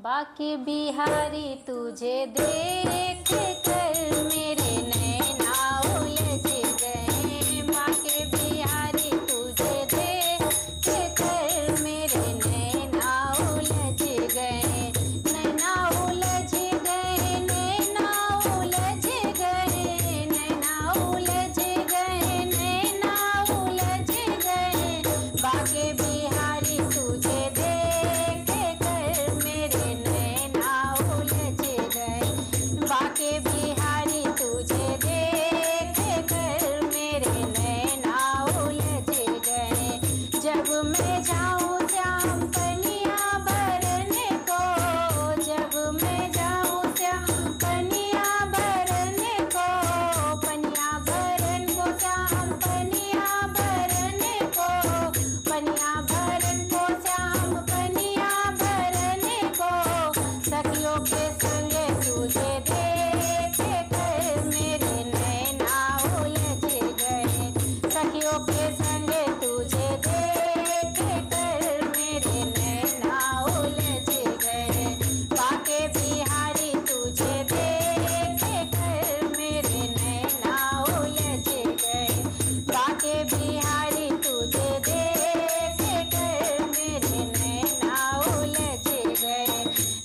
बाके बिहारी तुझे देख कर मेरे नैना उलझ गए। बाके बिहारी तुझे देख कर मेरे नैना उलझ गए। नैना उलझ गए, नैना उलझ गए, नैना उलझ गए, नैना उलझ गए। बाके बिहारी तुझे देख कर मेरे नैना उलझ गए। बाके बिहारी तुझे देख कर मेरे नैना उलझ गए। जब मैं जाऊं श्याम पनिया भरने को, जब मैं जाऊं श्याम पनिया भरने को, पनिया भरन को श्याम पनिया भरने को, पनिया भरन को श्याम पनिया भरने को। सखियों के संगे तुझे देख कर मेरे नैना उलझ गए। सखियों के संगे तुझे देख कर मेरे नैना उलझ गए। बाके बिहारी तुझे देख कर मेरे नैना उलझ गए। बाके बिहारी तुझे देख कर मेरे नैना उलझ गए।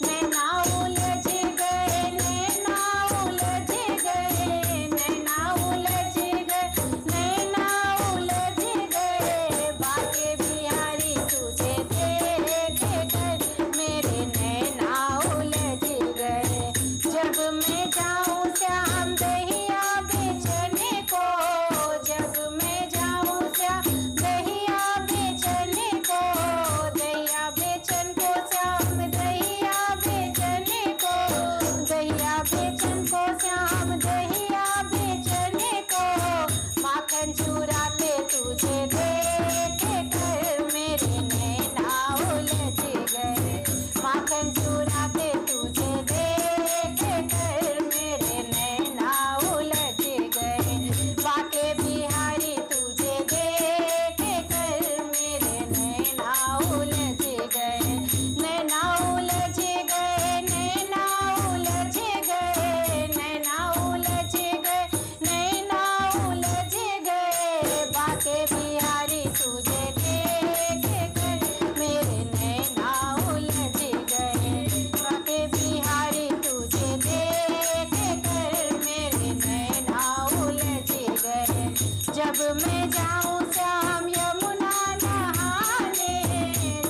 नैना उलझ गए, नैना उलझ गए, नैना उलझ गए, नैना उलझ गए। बाके बिहारी तुझे देख कर मेरे नैना उलझ गए। जब मैं जाऊं श्याम दहिया बेचने को, जब मैं जाऊं श्याम दहिया बेचने को, दहिया बेचन को श्याम दहिया बेचने को, दहिया बेचन को श्याम दहिया बेचने को। माखन चुराते तुझे देख कर मेरे नैना उलझ गए। माखन चुराते तुझे देख कर मेरे नैना उलझ गए। बाके बिहारी तुझे देख कर मेरे नैना उलझ गए। नैना उलझ गए, नैना उलझ गए, नैना उलझ गए, नैना उलझ गए। बाके बिहारी तुझे देख कर मेरे नैना उलझ गए। बाके बिहारी तुझे देख कर मेरे नैना उलझ गए। जब मैं जाऊं श्याम यमुना नहाने,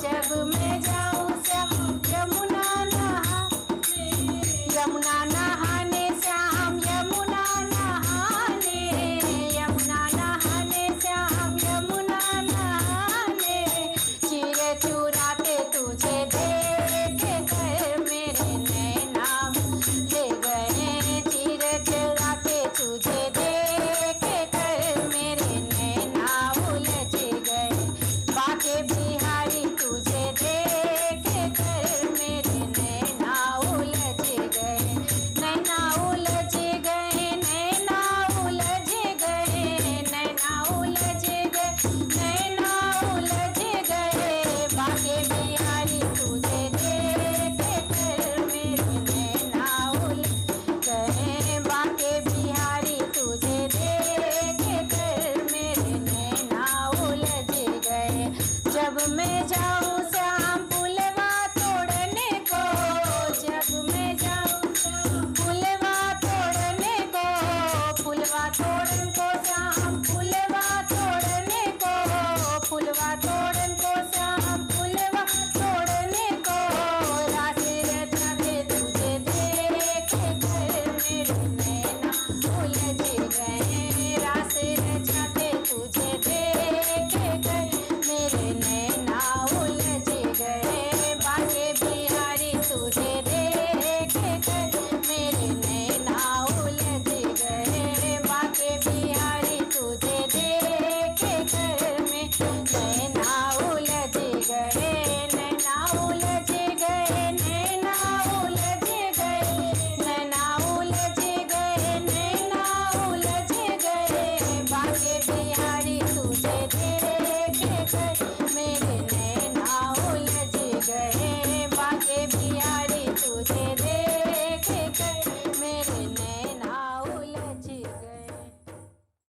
जब मैं जाऊं श्याम यमुना नहाने, यमुना